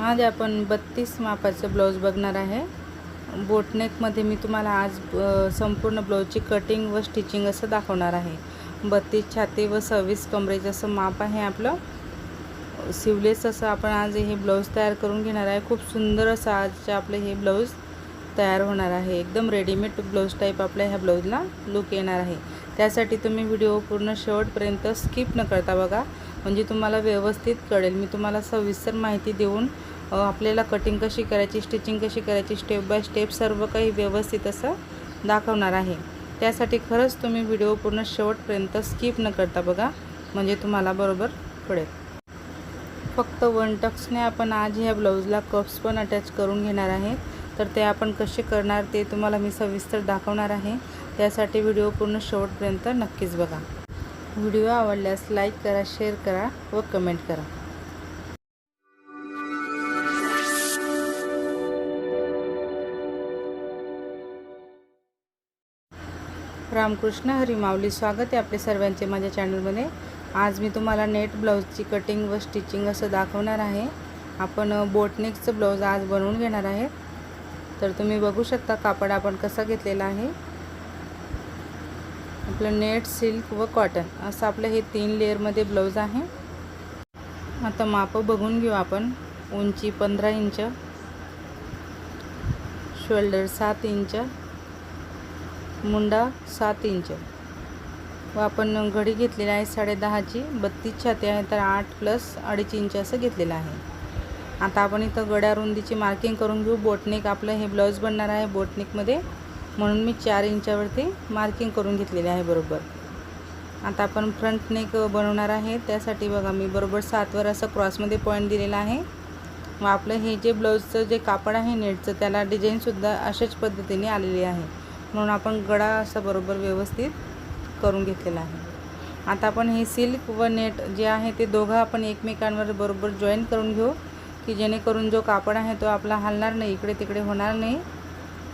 आज आपण 32 मापाचं ब्लाऊज बघणार आहे। बोटनेकमध्ये मी तुम्हाला आज संपूर्ण ब्लाऊजची कटिंग व स्टिचिंग असं दाखवणार आहे। 32 छाती व 26 कमरेचं असं माप आहे आपलं। सिवलेस असं आपण आज हे ब्लाऊज तयार करून घेणार आहे। खूप सुंदर असं आज आपलं हे ब्लाऊज तयार होणार आहे। एकदम रेडीमेड ब्लाऊज टाईप आपल्या ह्या ब्लाऊजला लुक येणार आहे। त्यासाठी तुम्ही व्हिडिओ पूर्ण शेवटपर्यंत स्किप न करता बघा, म्हणजे तुम्हाला व्यवस्थित कळेल। मी तुम्हाला सविस्तर माहिती देऊन आपल्याला कटिंग कशी करायची, स्टिचिंग कशी करायची, स्टेप बाय स्टेप सर्व काही व्यवस्थित असं दाखवणार आहे। त्यासाठी खरंच तुम्ही व्हिडिओ पूर्ण शेवटपर्यंत स्किप न करता बघा, म्हणजे तुम्हाला बरोबर कळेल। फक्त वन टक्सने आपण आज ह्या ब्लाऊजला कप्स पण अटॅच करून घेणार आहे। तर ते आपण कसे करणार ते तुम्हाला मी सविस्तर दाखवणार आहे। त्यासाठी व्हिडिओ पूर्ण शेवटपर्यंत नक्कीच बघा। व्हिडिओ आवडल्यास लाईक करा, शेअर करा व कमेंट करा। रामकृष्ण हरी माऊली, स्वागत आहे आपले सर्वांचे माझ्या चॅनलमध्ये। आज मी तुम्हाला नेट ब्लाऊजची कटिंग व स्टिचिंग असं दाखवणार आहे। आपण बोटनेकचं ब्लाऊज आज बनवून घेणार आहे। तर तुम्ही बघू शकता कापड आपण कसा घेतलेला आहे। आपलं नेट, सिल्क व कॉटन असं आपलं हे 3 लेअरमध्ये ब्लाऊज आहे। आता माप बघून घेऊ आपण। उंची 15 inch, shoulder 7 inch, Munda 7 inch व आपण घडी घेतलेली आहे 10.5ची। 32 छाती आहे तर 8 + 2.5 इंच असं घेतलेलं आहे। आता आपण इथं गड्या रुंदीची मार्किंग करून घेऊ। बोटनेक आपलं हे ब्लाऊज बनणार आहे बोटनेकमध्ये, म्हणून मी 4 इंचावरती मार्किंग करून घेतलेले आहे बरोबर। आता आपण फ्रंट नेक बनवणार आहे। त्यासाठी बघा मी बरोबर 7 वर असं क्रॉसमध्ये पॉईंट दिलेला आहे व आपलं हे जे ब्लाऊजचं जे कापड आहे नेटचं, त्याला डिझाईनसुद्धा अशाच पद्धतीने आलेली आहे, म्हणून आपण गळा असा बरोबर व्यवस्थित करून घेतलेला आहे। आता आपण हे सिल्क व नेट जे आहे ते दोघं आपण एकमेकांवर बरोबर जॉईन करून घेऊ, की जेणेकरून जो कापड आहे तो आपला हलणार नाही, इकडे तिकडे होणार नाही।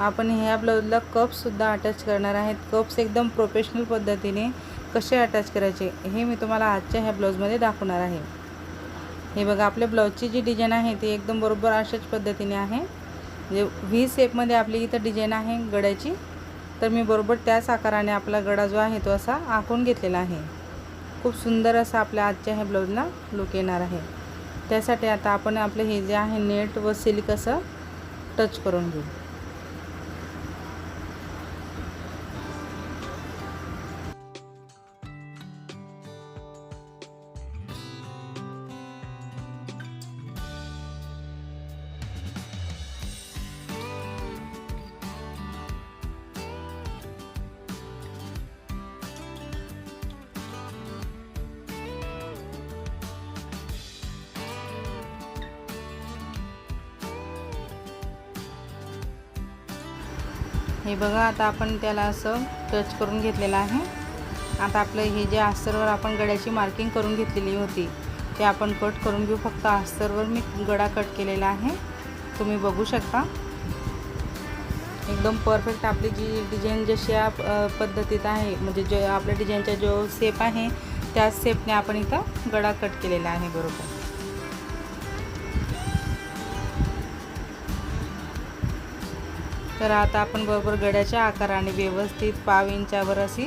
आपण ह्या ब्लाऊजला कप्ससुद्धा अटॅच करणार आहेत। कप्स एकदम प्रोफेशनल पद्धतीने कसे अटॅच करायचे हे मी तुम्हाला आजच्या ह्या ब्लाऊजमध्ये दाखवणार आहे। हे बघा, आपल्या ब्लाऊजची जी डिझाईन आहे ती एकदम बरोबर अशाच पद्धतीने आहे। म्हणजे व्ही शेपमध्ये आपली इथं डिझाईन आहे गड्याची, तर मी बरोबर त्याच आकाराने आपला गडा जो आहे तो असा आखून घेतलेला आहे। खूप सुंदर असा आपल्या आजच्या ह्या ब्लाऊजला लुक येणार आहे। त्यासाठी आता आपण आपले हे जे आहे नेट व सिल्क असं टच करून घेऊ। हे बघा, आता आपण त्याला असं टच करून घेतलेलं आहे। आता आपलं हे जे अस्तरवर आपण गड्याची मार्किंग करून घेतलेली होती ते आपण कट करून घेऊ। फक्त अस्तरवर मी गडा कट केलेला आहे, तुम्ही बघू शकता। एकदम परफेक्ट आपली जी डिझाईन जशी पद्धतीत आहे, म्हणजे जो आपल्या डिझाईनचा जो शेप आहे त्याच शेपने आपण इथं गडा कट केलेला आहे बरोबर। तर आता आपण बरोबर गड्याच्या आकाराने व्यवस्थित 1/2 इंचावर अशी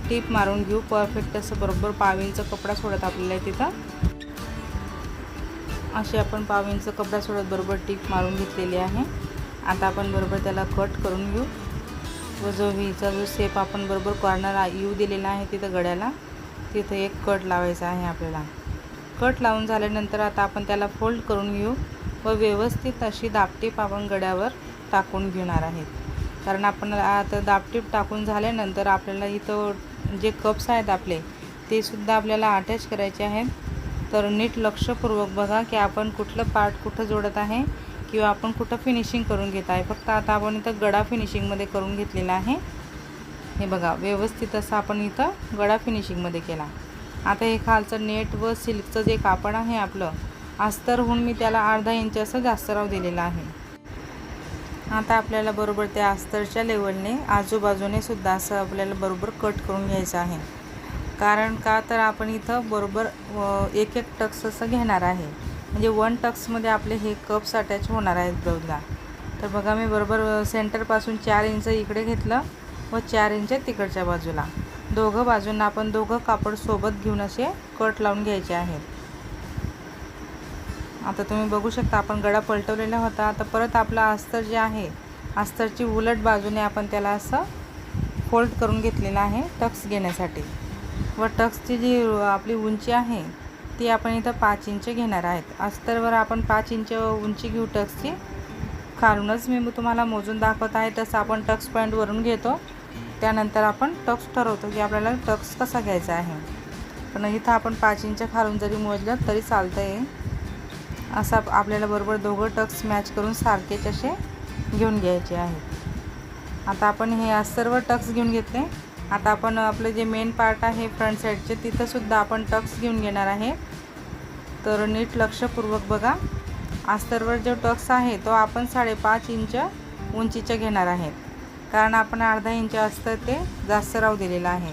टीप मारून घेऊ। परफेक्ट असं बरोबर 1/2 इंच कपडा सोडत आपल्याला तिथं अशी आपण 1/2 इंच कपडा सोडत बरोबर टीप मारून घेतलेली आहे। आता आपण बरोबर त्याला कट करून घेऊ व जो व्हीचा जो शेप आपण बरोबर कॉर्नर यू दिलेला आहे तिथं गड्याला, तिथं एक कट लावायचा आहे आपल्याला। कट लावून झाल्यानंतर आता आपण त्याला फोल्ड करून घेऊ व व्यवस्थित अशी दाबटीप आपण गड्यावर टाकून घेणार आहेत। कारण आपण आता दाबटीप टाकून झाल्यानंतर आपल्याला इथं जे कप्स आहेत आपले ते सुद्धा आपल्याला अटॅच करायचे आहेत। तर नीट लक्षपूर्वक बघा की आपण कुठलं पार्ट कुठं जोडत आहे किंवा आपण कुठं फिनिशिंग करून घेत आहे। फक्त आता आपण इथं गडा फिनिशिंगमध्ये करून घेतलेला आहे। हे बघा, व्यवस्थित असं आपण इथं गडा फिनिशिंगमध्ये केला। आता हे खालचं नेट व सिल्कचं जे कापड आहे आपलं अस्तरहून मी त्याला अर्धा इंच असं जास्त राव दिलेला आहे। आता आपल्याला बरोबर त्या अस्तरच्या लेवलने आजूबाजूने सुद्धा असं आपल्याला बरोबर कट करून घ्यायचं आहे। कारण का तर आपण इथं बरोबर एक एक टक्स असं घेणार आहे। म्हणजे 1 टक्समध्ये आपले हे कप्स अटॅच होणार आहेत ब्लाऊजला. तर बघा मी बरोबर सेंटरपासून 4 इंच इकडे घेतलं व 4 इंच तिकडच्या बाजूला. दोघं बाजूंना आपण दोघं कापड सोबत घेऊन असे कट लावून घ्यायचे आहेत. आता तुम्ही बघू शकता आपण गळा पलटवलेला होता. आता परत आपला अस्तर जे आहे, अस्तरची उलट बाजूने आपण त्याला असं फोल्ड करून घेतलेलं आहे टक्स घेण्यासाठी. व टक्सची जी आपली उंची आहे ती आपण इथं 5 इंच घेणार आहेत. अस्तरवर आपण 5 इंच उंची घेऊ टक्सची. खालूनच मी तुम्हाला मोजून दाखवत आहे. तसं आपण टक्स पॉईंटवरून घेतो, त्यानंतर आपण टक्स ठरवतो की आपल्याला टक्स कसा घ्यायचा आहे. पण इथं आपण 5 इंच खालून जरी मोजलं तरी चालतं आहे. असा आपल्याला बरोबर दोघं टक्स मॅच करून सारखेच असे घेऊन घ्यायचे आहेत. आता आपण हे अस्तरवर टक्स घेऊन घेतले. आता आपण आपलं जे मेन पार्ट आहे फ्रंट साईडचे तिथंसुद्धा आपण टक्स घेऊन घेणार आहे. तर नीट लक्षपूर्वक बघा. अस्तरवर जो टक्स आहे तो आपण 5.5 इंच उंचीचे घेणार आहेत, कारण आपण अर्धा इंच अस्तर ते जास्त राहू दिलेलं आहे.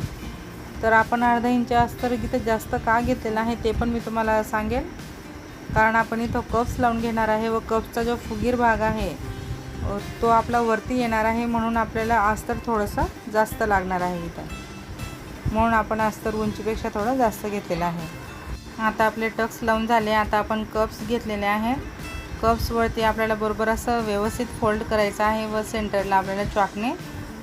तर आपण अर्धा इंच अस्तर इथं जास्त का घेतलेलं आहे ते पण मी तुम्हाला सांगेल, कारण आपण इथं कप्स लावून घेणार आहे व कप्सचा जो फुगीर भाग आहे तो आपला वरती येणार आहे, म्हणून आपल्याला अस्तर थोडंसं जास्त लागणार आहे इथं. म्हणून आपण अस्तर उंचीपेक्षा थोडं जास्त घेतलेलं आहे. आता आपले टक्स लावून झाले. आता आपण कप्स घेतलेले आहेत. कप्सवरती आपल्याला बरोबर असं व्यवस्थित फोल्ड करायचं आहे व सेंटरला आपल्याला चॉकने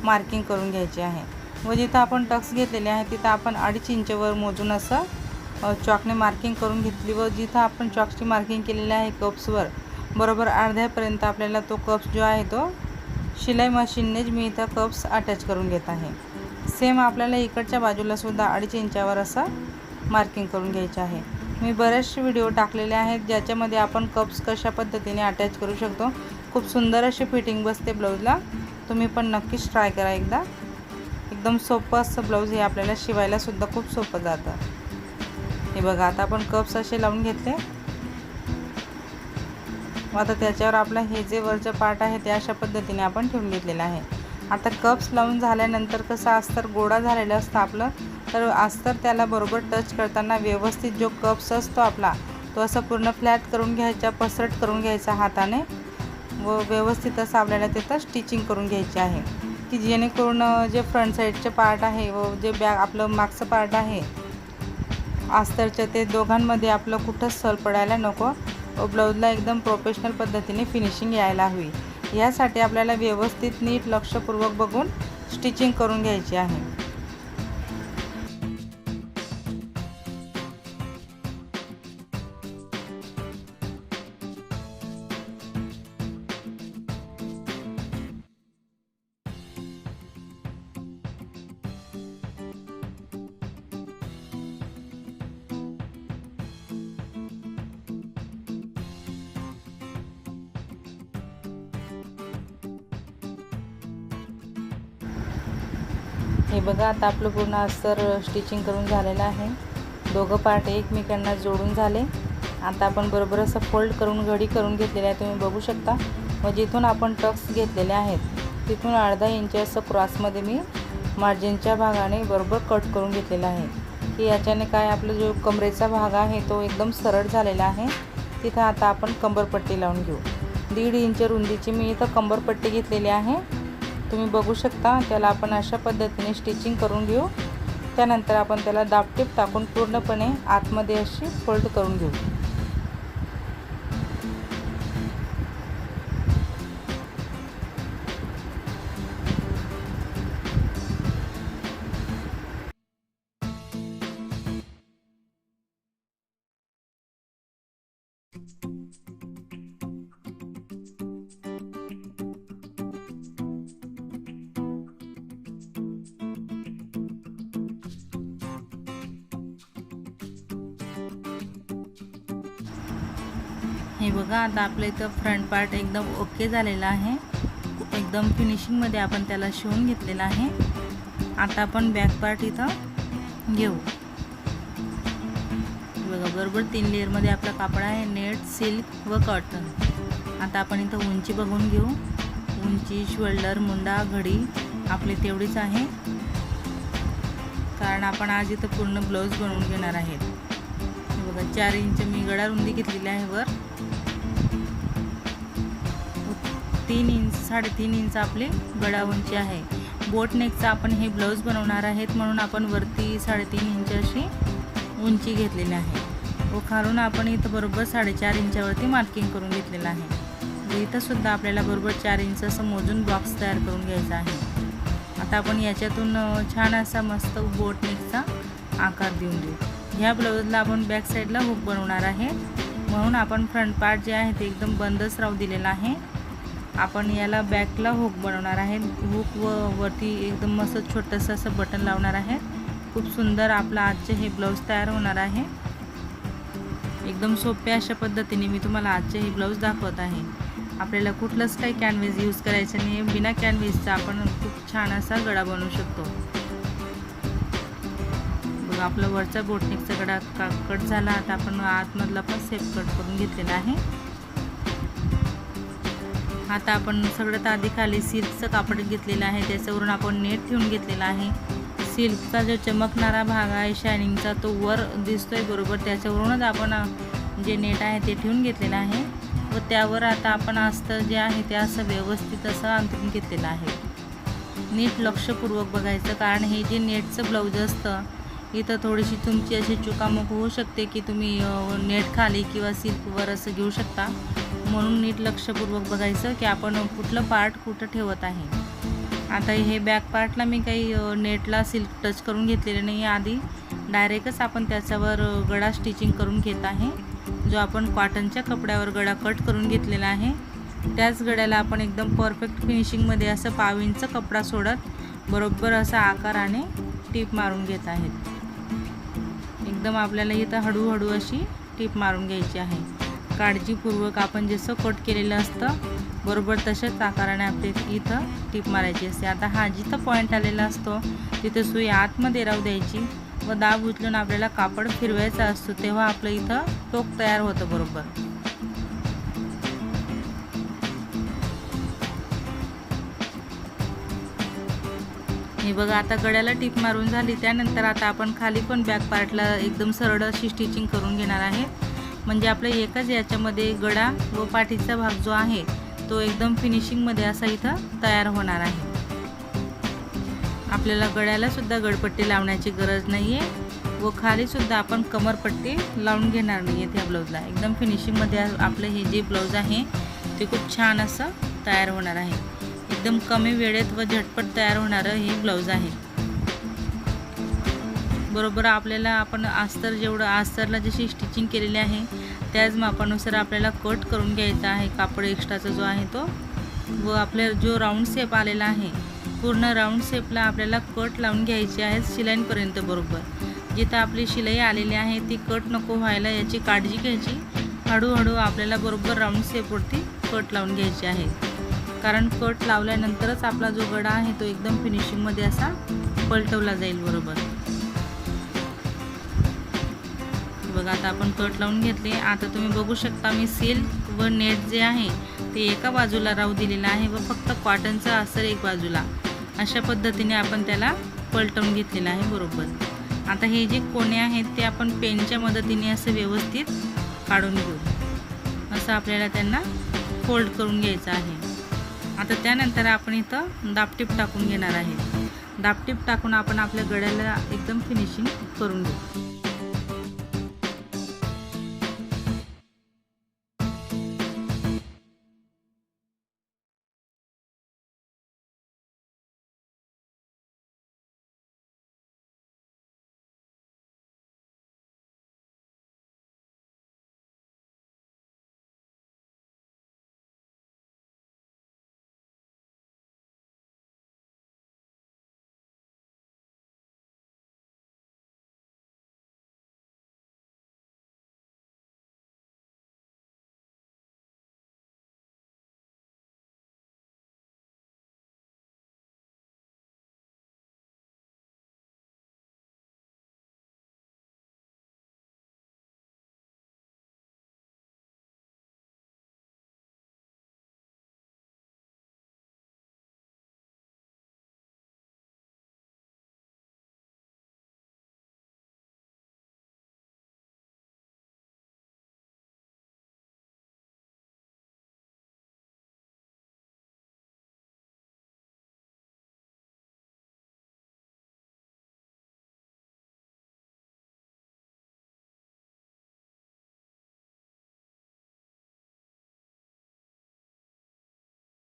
मार्किंग करून घ्यायची आहे. व जिथं आपण टक्स घेतलेले आहे तिथं आपण 2.5 इंचवर मोजून असं चॉकने मार्किंग करून घेतली. व जिथं आपण चॉकची मार्किंग केलेली आहे कप्सवर बरोबर अर्ध्यापर्यंत आपल्याला तो कप्स जो आहे तो शिलाई मशीननेच मी इथं कप्स अटॅच करून घेत आहे. सेम आपल्याला इकडच्या बाजूलासुद्धा 2.5 इंचावर असं मार्किंग करून घ्यायचे आहे. मी बरेचसे व्हिडिओ टाकलेले आहेत ज्याच्यामध्ये आपण कप्स कशा पद्धतीने अटॅच करू शकतो. खूप सुंदर अशी फिटिंग बसते ब्लाऊजला. तुम्ही पण नक्कीच ट्राय करा एकदा. एकदम सोपं असं ब्लाऊज हे आपल्याला शिवायलासुद्धा खूप सोपं जातं. हे बघा आता आपण कप्स असे लावून घेतले. आता त्याच्यावर आपला हे जे वरचं पार्ट आहे ते अशा पद्धतीने आपण ठेवून घेतलेलं आहे. आता कप्स लावून झाल्यानंतर कसं अस्तर गोळा झालेलं असतं आपलं, तर अस्तर त्याला बरोबर टच करताना व्यवस्थित जो कप्स असतो आपला तो असं पूर्ण फ्लॅट करून घ्यायचा, पसरट करून घ्यायचा हाताने व व्यवस्थित असं आपल्याला तिथं स्टिचिंग करून घ्यायची आहे, की जेणेकरून जे फ्रंट साईडचे पार्ट आहे व जे बॅक आपलं मागचं पार्ट आहे अस्तरचं ते दोघांमध्ये आपलं कुठंच सल पडायला नको व ब्लाऊजला एकदम प्रोफेशनल पद्धतीने फिनिशिंग यायला हवी. यासाठी आपल्याला व्यवस्थित नीट लक्षपूर्वक बघून स्टिचिंग करून घ्यायची आहे. हे बघा आता आपलं पूर्ण अस्तर स्टिचिंग करून झालेलं आहे. दोघं पार्ट एकमेकांना जोडून झाले. आता आपण बरोबर असं फोल्ड करून घडी करून घेतलेले आहे, तुम्ही बघू शकता. व जिथून आपण टक्स घेतलेले आहेत तिथून अर्धा इंच असं क्रॉसमध्ये मी मार्जिनच्या भागाने बरोबर कट करून घेतलेला आहे, की याच्याने काय आपलं जो कमरेचा भाग आहे तो एकदम सरळ झालेला आहे. तिथं आता आपण कंबरपट्टी लावून घेऊ. 1.5 इंच रुंदीची मी इथं कंबरपट्टी घेतलेली आहे, तुम्ही बघू शकता. त्याला आपण अशा पद्धतीने स्टिचिंग करून घेऊ. त्यानंतर आपण त्याला दाबटीप टाकून पूर्णपणे आतमध्ये अशी फोल्ड करून घेऊ. हे बघा आता आपलं इथं फ्रंट पार्ट एकदम ओके झालेला आहे. एकदम फिनिशिंगमध्ये आपण त्याला शिवून घेतलेला आहे. आता आपण बॅक पार्ट इथं घेऊ. बघा बरोबर 3 लेअरमध्ये आपला कापड आहे, नेट, सिल्क व कॉटन. आता आपण इथं उंची बघून घेऊ. उंची, शोल्डर, मुंडा, घडी आपली तेवढीच आहे, कारण आपण आज इथं पूर्ण ब्लाऊज बनवून घेणार आहेत. बघा 4 इंच मी गळा रुंदी घेतलेली आहे वर. 3 इंच 3.5 इंच आपली गळा उंची आहे. बोट नेकचा आपण हे ब्लाऊज बनवणार आहेत म्हणून आपण वरती 3.5 इंच अशी उंची घेतलेली आहे व खालून आपण इथं बरोबर 4.5 इंचावरती मार्किंग करून घेतलेलं आहे. इथं सुद्धा आपल्याला बरोबर 4 इंच असं मोजून बॉक्स तयार करून घ्यायचा आहे. आता आपण याच्यातून छान असा मस्त बोट नेकचा आकार देऊन देऊ. ह्या ब्लाऊजला आपण बॅक साईडला हुक बनवणार आहे म्हणून आपण फ्रंट पार्ट जे आहे ते एकदम बंदच राहू दिलेला आहे. आपण याला बॅकला हुक बनवणार आहे. हुक व वरती एकदम मस्त छोटंसं असं बटन लावणार आहे. खूप सुंदर आपलं आजचे हे ब्लाऊज तयार होणार आहे. एकदम सोप्या अशा पद्धतीने मी तुम्हाला आजचे हे ब्लाऊज दाखवत आहे. आपल्याला कुठलंच काही कॅनव्हेस यूज करायचं नाही. बिना कॅनव्हेसचा आपण खूप छान असा गळा बनवू शकतो. बघा आपला वरचा बोटनेकचा गळा कट झाला. आता आपण आतमधला पण सेफ कट करून घेतलेला आहे. आता आपण सगळ्यात आधी खाली सिल्कचं कापड घेतलेलं आहे, त्याच्यावरून आपण नेट ठेवून घेतलेला आहे. सिल्कचा जो चमकणारा भाग आहे शायनिंगचा तो वर दिसतोय बरोबर, त्याच्यावरूनच आपण जे नेट आहे ते ठेवून घेतलेलं आहे व त्यावर आता आपण अस्तर जे आहे ते असं व्यवस्थित असं अंतरून घेतलेलं आहे. नीट लक्षपूर्वक बघायचं, कारण हे जे नेटचं ब्लाऊज असतं इथं थोडीशी तुमची अशी चुकामुक होऊ शकते की तुम्ही नेट खाली किंवा सिल्कवर असं घेऊ शकता. म्हणून नीट लक्षपूर्वक बघायचं की आपण कुठलं पार्ट कुठं ठेवत आहे. आता हे बॅक पार्टला मी काही नेटला सिल्क टच करून घेतलेलं नाही आहे. आधी डायरेक्टच आपण त्याच्यावर गळा स्टिचिंग करून घेत आहे. जो आपण कॉटनच्या कपड्यावर गळा कट करून घेतलेला आहे त्याच गळ्याला आपण एकदम परफेक्ट फिनिशिंगमध्ये असं 1/2 इंच कपडा सोडत बरोबर असा आकाराने टीप मारून घेत आहेत. एकदम आपल्याला इथं हळूहळू अशी टीप मारून घ्यायची आहे. काळजीपूर्वक आपण जसं कट केलेलं असतं बरोबर तशाच आकाराने आपले इथं टीप मारायची असते. आता हा जिथं पॉईंट आलेला असतो तिथं सुई आतमध्ये राहू द्यायची व दाब उचलून आपल्याला कापड फिरवायचा असतो, तेव्हा आपलं इथं टोक तयार होतं बरोबर. हे बघा आता गळ्याला टीप मारून झाली. त्यानंतर आता आपण खाली पण बॅक पार्टला एकदम सरळ अशी स्टिचिंग करून घेणार आहे. म्हणजे आपलं एकाच याच्यामध्ये गळा व पाठीचा भाग जो आहे तो एकदम फिनिशिंगमध्ये असा इथं तयार होणार आहे. आपल्याला गळ्याला सुद्धा गळपट्टी लावण्याची गरज नाही आहे व खालीसुद्धा आपण कमरपट्टी लावून घेणार नाही आहे. त्या ब्लाऊजला एकदम फिनिशिंगमध्ये आपलं हे जे ब्लाऊज आहे ते खूप छान असं तयार होणार आहे. एकदम कमी वेळेत व झटपट तयार होणारं हे ब्लाऊज आहे. बरोबर आपल्याला आपण अस्तरला जशी स्टिचिंग केलेली आहे त्याच मापानुसार आपल्याला कट करून घ्यायचा आहे कापड एक्स्ट्राचा जो आहे तो. व आपल्या जो राऊंड शेप आलेला आहे पूर्ण राऊंड शेपला आपल्याला कट लावून घ्यायची आहे शिलाईंपर्यंत बरोबर. जिथं आपली शिलाई आलेली आहे ती कट नको व्हायला याची काळजी घ्यायची. हळूहळू आपल्याला बरोबर राऊंड शेपवरती कट लावून घ्यायची आहे, कारण कट लावल्यानंतरच आपला जो गळा आहे तो एकदम फिनिशिंगमध्ये असा पलटवला जाईल बरोबर. बघा आता आपण कट लावून घेतले. आता तुम्ही बघू शकता मी सिल्क व नेट जे आहे ते एका बाजूला राहू दिलेलं आहे व फक्त कॉटनचा अस्तर एक बाजूला, अशा पद्धतीने आपण त्याला पलटवून घेतलेलं आहे बरोबर. आता हे जे कोणे आहेत ते आपण पेनच्या मदतीने असं व्यवस्थित काढून घेऊ. असं आपल्याला त्यांना फोल्ड करून घ्यायचं आहे. आता त्यानंतर आपण इथं दाबटीप टाकून घेणार आहे. दाबटीप टाकून आपण आपल्या गळ्याला एकदम फिनिशिंग करून घेऊ.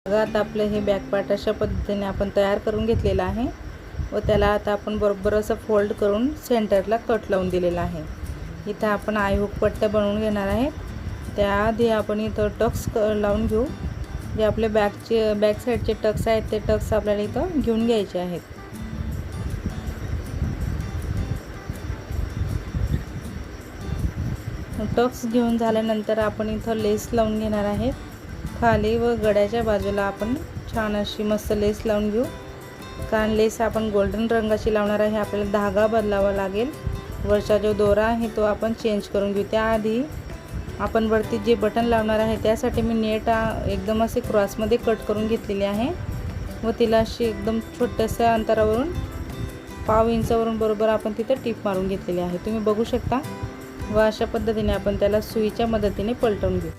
बघा आता आपलं हे बॅक पार्ट अशा पद्धतीने आपण तयार करून घेतलेला आहे व त्याला आता आपण बरोबर असं फोल्ड करून सेंटरला कट लावून दिलेला आहे। इथं आपण आय हुक पट्ट्या बनवून घेणार आहे। त्याआधी आपण इथं टक्स लावून घेऊ। जे आपले बॅक साईडचे टक्स आहेत ते टक्स आपल्याला इथं घेऊन घ्यायचे आहेत। टक्स घेऊन झाल्यानंतर आपण इथं लेस लावून घेणार आहे। खाली व गळ्याच्या बाजूला आपण छान अशी मस्त लेस लावून घेऊ। कारण लेस आपण गोल्डन रंगाची लावणार आहे, आपल्याला धागा बदलावा लागेल। वरचा जो दोरा आहे तो आपण चेंज करून घेऊ। त्याआधी आपण वरती जे बटन लावणार आहे त्यासाठी मी नेट एकदम असे क्रॉसमध्ये कट करून घेतलेली आहे व तिला अशी एकदम छोट्याशा अंतरावरून पाव इंचावरून बरोबर आपण तिथे टिप मारून घेतलेली आहे, तुम्ही बघू शकता। व अशा पद्धतीने आपण त्याला सुईच्या मदतीने पलटवून घेऊ।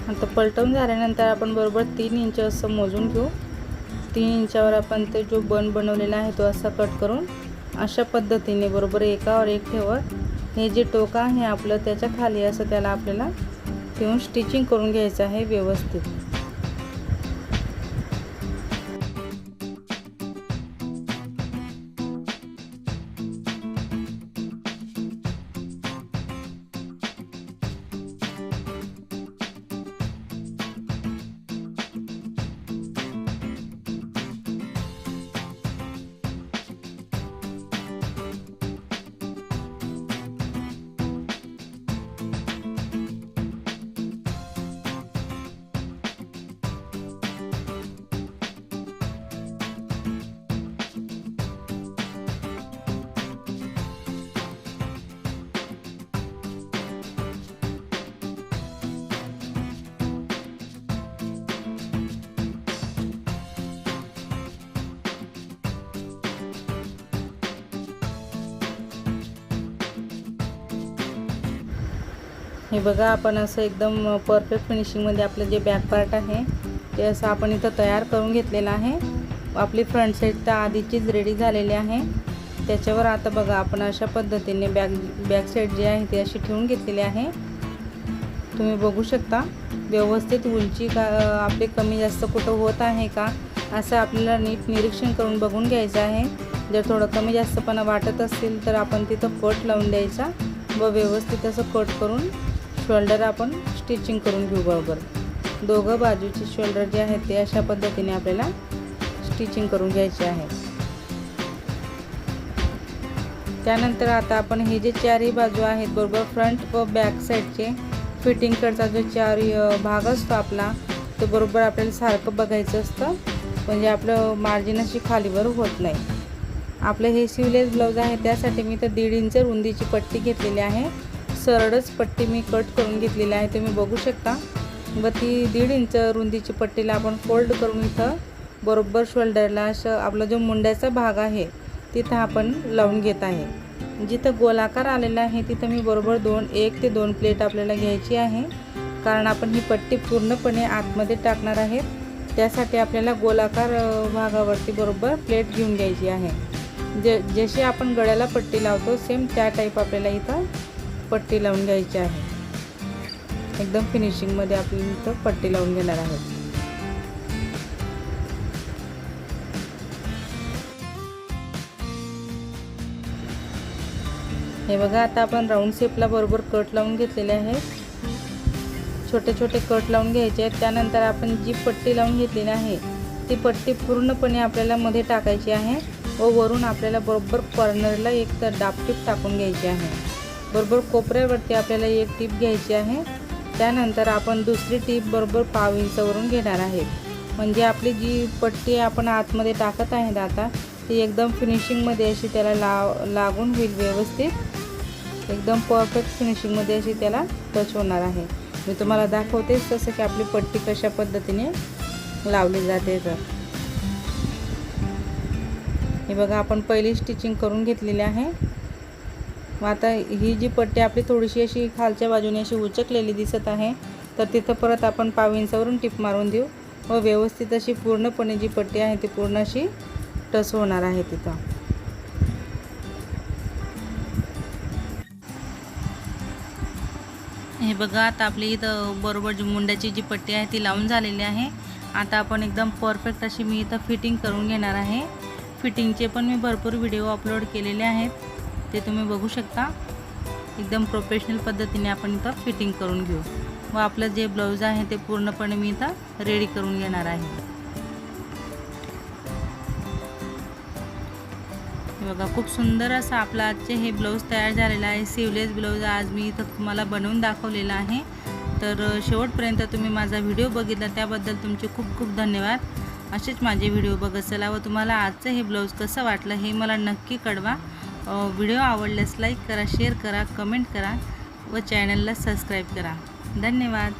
आता पलटवून झाल्यानंतर आपण बरोबर 3 इंच असं मोजून घेऊ। 3 इंचावर आपण ते जो बन बनवलेला आहे तो असा कट करून अशा पद्धतीने बरोबर एकावर एक ठेवत हे जे टोक आहे आपलं त्याच्या खाली असं त्याला आपल्याला ठेवून स्टिचिंग करून घ्यायचं आहे व्यवस्थित। हे बघा आपण असं एकदम परफेक्ट फिनिशिंगमध्ये आपलं जे बॅक पार्ट आहे ते असं आपण इथं तयार करून घेतलेलं आहे। आपली फ्रंट साईड तर आधीचीच रेडी झालेली आहे। त्याच्यावर आता बघा आपण अशा पद्धतीने बॅक साईड जी आहे ती अशी ठेवून घेतलेली आहे, तुम्ही बघू शकता। व्यवस्थित उंची का आपले कमी जास्त कुठं होत आहे का असं आपल्याला नीट निरीक्षण करून बघून घ्यायचं आहे। जर थोडं कमी जास्तपणा वाटत असेल तर आपण तिथं कट लावून द्यायचा व व्यवस्थित असं कट करून शोल्डर आपण स्टिचिंग करून घेऊ। बरोबर दोघं बाजूचे शोल्डर जे आहेत ते अशा पद्धतीने आपल्याला स्टिचिंग करून घ्यायचे आहे। त्यानंतर आता आपण हे जे चारही बाजू आहेत बरोबर फ्रंट व बॅक साईडचे फिटिंग करता जो चारही भाग असतो आपला तो बरोबर आपल्याला सारखं बघायचं असतं, म्हणजे आपलं मार्जिन अशी खालीवर होत नाही। आपलं हे स्लीवलेस ब्लाऊज आहे त्यासाठी मी तर 1.5 इंच रुंदीची पट्टी घेतलेली आहे। सरळच पट्टी मी कट करून घेतलेली आहे, तुम्ही बघू शकता। व ती 1.5 इंच रुंदीची पट्टीला आपण फोल्ड करून इथं बरोबर शोल्डरला असं आपला जो मुंड्याचा भाग आहे तिथं आपण लावून घेत आहे। जिथं गोलाकार आलेला आहे तिथं मी बरोबर 1 ते 2 प्लेट आपल्याला घ्यायची आहे, कारण आपण ही पट्टी पूर्णपणे आतमध्ये टाकणार आहे। त्यासाठी आपल्याला गोलाकार भागावरती बरोबर प्लेट घेऊन घ्यायची आहे। जशी आपण गळ्याला पट्टी लावतो सेम त्या टाईप आपल्याला इथं पट्टी लावून घ्यायची आहे। एकदम फिनिशिंगमध्ये आपण इथं पट्टी लावून घेणार आहोत। हे बघा आता आपण राऊंड शेपला बरोबर कट लावून घेतलेले आहे। छोटे छोटे कट लावून घ्यायचे आहेत। त्यानंतर आपण जी पट्टी लावून घेतलेली आहे ती पट्टी पूर्णपणे आपल्याला मध्ये टाकायची आहे व वरून आपल्याला बरोबर कॉर्नरला एक तर डाब टीप टाकून घ्यायची आहे। बरोबर कोपऱ्यावरती आपल्याला एक टीप घ्यायची आहे। त्यानंतर आपण दुसरी टीप बरोबर पाव इंचावरून घेणार आहे, म्हणजे आपली जी पट्टी आपण आतमध्ये टाकत आहे आता ती एकदम फिनिशिंगमध्ये अशी त्याला लागून होईल व्यवस्थित। एकदम परफेक्ट फिनिशिंगमध्ये अशी त्याला टच होणार आहे। मी तुम्हाला दाखवतेच तसं की आपली पट्टी कशा पद्धतीने लावली जाते। तर हे बघा आपण पहिली स्टिचिंग करून घेतलेली आहे। व आता ही जी पट्टी आपली थोडीशी अशी खालच्या बाजूने अशी उचकलेली दिसत आहे, तर तिथं परत आपण पाव इंचावरून टिप मारून देऊ व व्यवस्थित अशी पूर्णपणे जी पट्टी आहे ती पूर्ण अशी टस होणार आहे तिथं. हे बघा, आता आपली इथं बरोबर जी मुंड्याची जी पट्टी आहे ती लावून झालेली आहे. आता आपण एकदम परफेक्ट अशी मी इथं फिटिंग करून घेणार आहे. फिटिंगचे पण मी भरपूर व्हिडिओ अपलोड केलेले आहेत, ते तुम्ही बघू शकता. एकदम प्रोफेशनल पद्धतीने आपण इथं फिटिंग करून घेऊ व आपलं जे ब्लाऊज आहे ते पूर्णपणे मी इथं रेडी करून घेणार आहे. हे बघा, खूप सुंदर असं आपलं आजचे हे ब्लाऊज तयार झालेलं आहे. सिवलेस ब्लाऊज आज मी इथं तुम्हाला बनवून दाखवलेला आहे. तर शेवटपर्यंत तुम्ही माझा व्हिडिओ बघितला त्याबद्दल तुमचे खूप खूप धन्यवाद. असेच माझे व्हिडिओ बघत चला व तुम्हाला आजचं हे ब्लाऊज कसं वाटलं हे मला नक्की कळवा. व्हिडिओ आवडल्यास लाईक करा, शेअर करा, कमेंट करा व चॅनलला सबस्क्राईब करा. धन्यवाद.